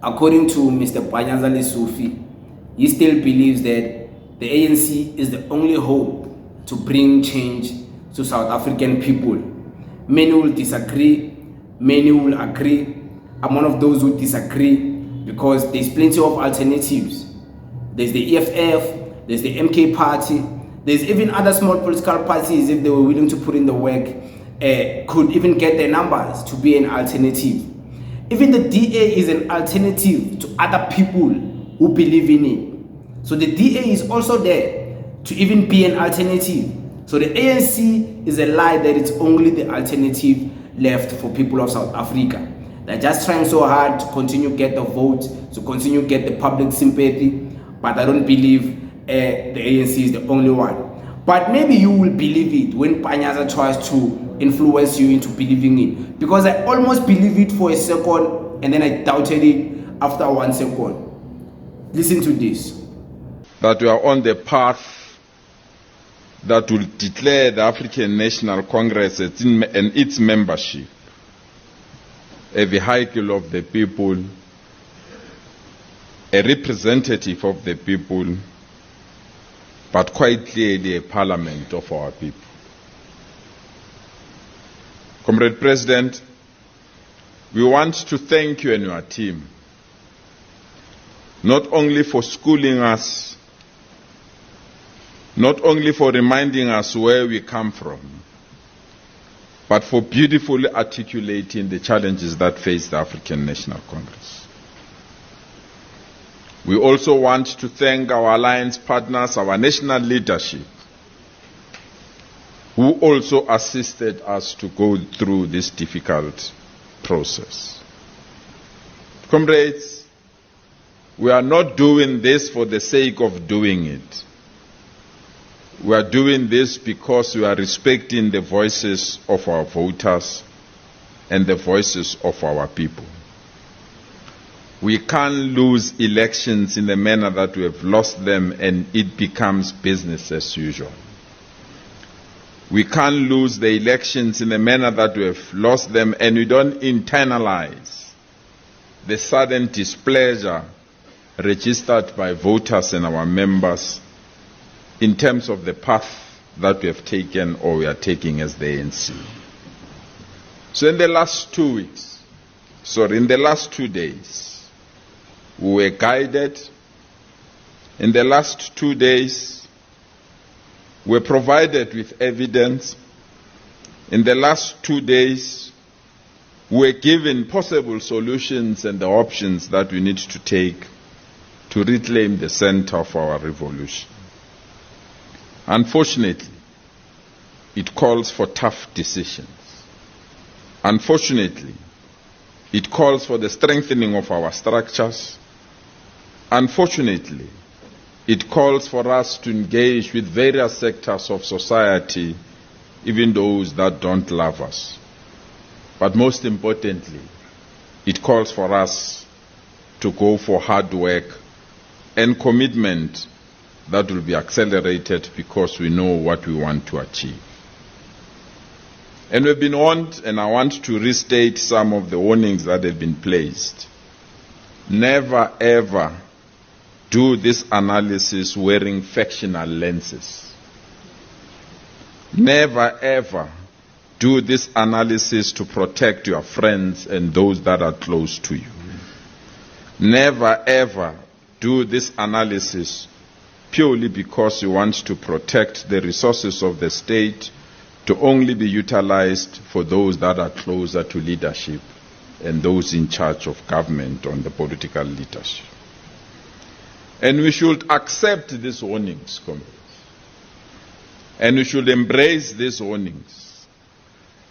According to Mr. Panyaza, he still believes that the ANC is the only hope to bring change to South African people. Many will disagree, many will agree. I'm one of those who disagree because there's plenty of alternatives. There's the EFF, there's the MK party, there's even other small political parties, if they were willing to put in the work, could even get their numbers to be an alternative. Even the DA is an alternative to other people who believe in it. So the DA is also there to even be an alternative. So the ANC is a lie that it's only the alternative left for people of South Africa. They're just trying so hard to continue to get the vote, to continue to get the public sympathy, but I don't believe the ANC is the only one. But maybe you will believe it when Panyaza tries to influence you into believing it. Because I almost believed it for a second and then I doubted it after 1 second. Listen to this. That we are on the path that will declare the African National Congress and its membership a vehicle of the people, a representative of the people, but quite clearly a parliament of our people. Comrade President, we want to thank you and your team, not only for schooling us, not only for reminding us where we come from, but for beautifully articulating the challenges that face the African National Congress. We also want to thank our alliance partners, our national leadership, who also assisted us to go through this difficult process. Comrades, we are not doing this for the sake of doing it. We are doing this because we are respecting the voices of our voters and the voices of our people. We can't lose elections in the manner that we have lost them and it becomes business as usual. We can't lose the elections in the manner that we have lost them and we don't internalize the sudden displeasure registered by voters and our members in terms of the path that we have taken or we are taking as the ANC. So in the last 2 days, we were guided. In the last 2 days, we were provided with evidence. In the last 2 days, we were given possible solutions and the options that we need to take to reclaim the center of our revolution. Unfortunately, it calls for tough decisions. Unfortunately, it calls for the strengthening of our structures. Unfortunately, it calls for us to engage with various sectors of society, even those that don't love us. But most importantly, it calls for us to go for hard work and commitment that will be accelerated because we know what we want to achieve. And we've been warned, and I want to restate some of the warnings that have been placed. Never ever do this analysis wearing factional lenses. Never ever do this analysis to protect your friends and those that are close to you. Never ever do this analysis purely because you want to protect the resources of the state to only be utilized for those that are closer to leadership and those in charge of government on the political leadership. And we should accept these warnings, comrades. And we should embrace these warnings.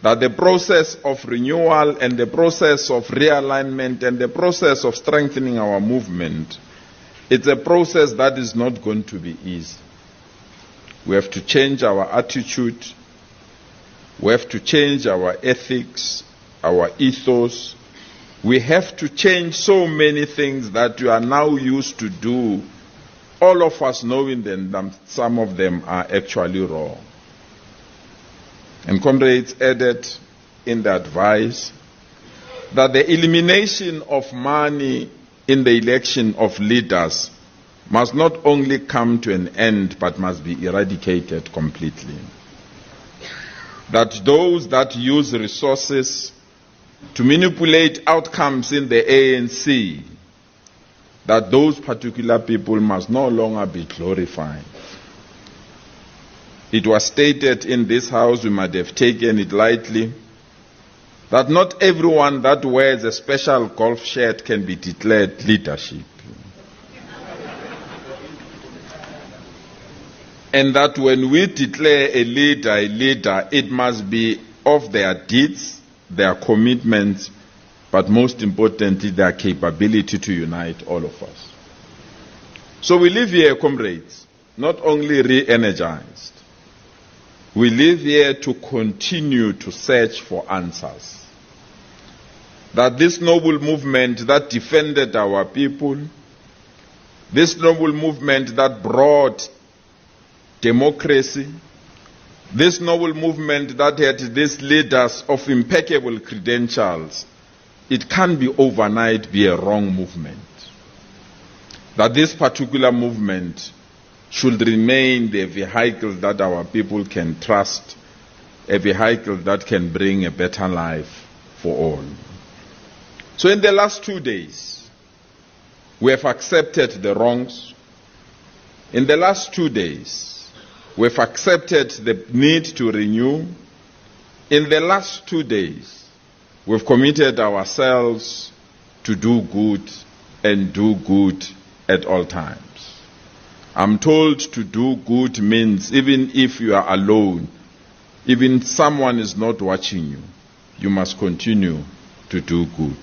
That the process of renewal and the process of realignment and the process of strengthening our movement, it's a process that is not going to be easy. We have to change our attitude. We have to change our ethics, our ethos. We have to change so many things that we are now used to do, all of us knowing that some of them are actually wrong. And comrades added in the advice that the elimination of money in the election of leaders must not only come to an end but must be eradicated completely. That those that use resources to manipulate outcomes in the ANC, that those particular people must no longer be glorified. It was stated in this house, we might have taken it lightly, that not everyone that wears a special golf shirt can be declared leadership. And that when we declare a leader, it must be of their deeds, their commitments, but most importantly, their capability to unite all of us. So we live here, comrades, not only re-energized, we live here to continue to search for answers. That this noble movement that defended our people, this noble movement that brought democracy, this noble movement that had these leaders of impeccable credentials, it can't be overnight be a wrong movement. That this particular movement should remain the vehicle that our people can trust, a vehicle that can bring a better life for all. So in the last 2 days, we have accepted the wrongs. In the last 2 days, we've accepted the need to renew. In the last 2 days, we've committed ourselves to do good and do good at all times. I'm told to do good means even if you are alone, even someone is not watching you, you must continue to do good.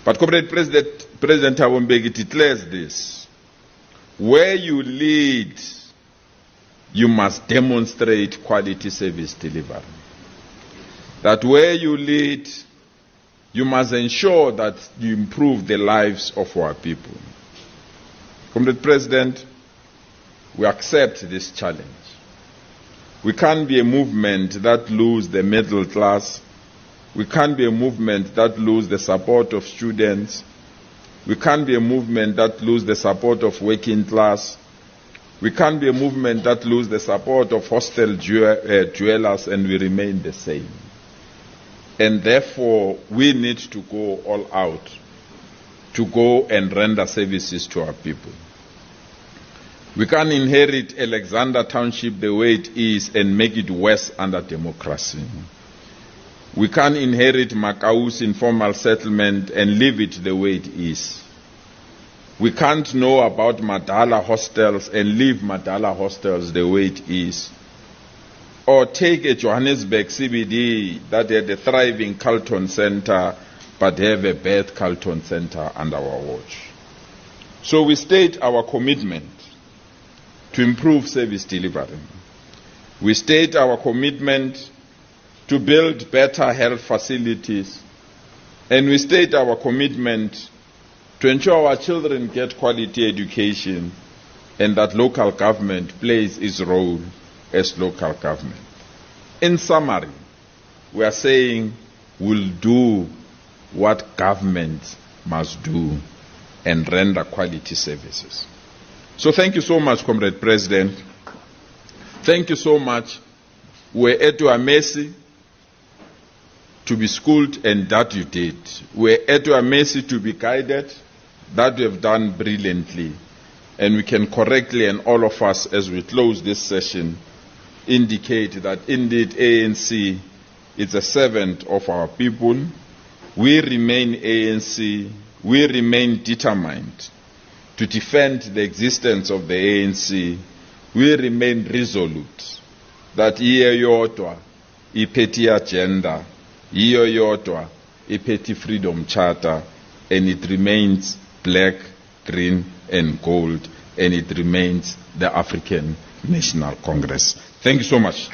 But Comrade President Thabo declares this: where you lead, you must demonstrate quality service delivery. That where you lead, you must ensure that you improve the lives of our people. Comrade President, we accept this challenge. We can't be a movement that lose the middle class. We can't be a movement that lose the support of students. We can't be a movement that lose the support of working class. We can't be a movement that lose the support of hostile dwellers and we remain the same. And therefore, we need to go all out to go and render services to our people. We can't inherit Alexander Township the way it is and make it worse under democracy. We can't inherit Makau's informal settlement and leave it the way it is. We can't know about Madala hostels and leave Madala hostels the way it is. Or take a Johannesburg CBD that had a thriving Carlton Center but have a bad Carlton Center under our watch. So we state our commitment to improve service delivery. We state our commitment to build better health facilities, and we state our commitment to ensure our children get quality education and that local government plays its role as local government. In summary, we are saying we'll do what government must do and render quality services. So thank you so much, Comrade President. Thank you so much. We're at your mercy to be schooled, and that you did. We're at your mercy to be guided. That we have done brilliantly. And we can correctly, and all of us, as we close this session, indicate that indeed ANC is a servant of our people. We remain ANC. We remain determined to defend the existence of the ANC. We remain resolute that iyo yodwa iphethe agenda, iyo yodwa iphethe freedom charter, and it remains black, green, and gold, and it remains the African National Congress. Thank you so much.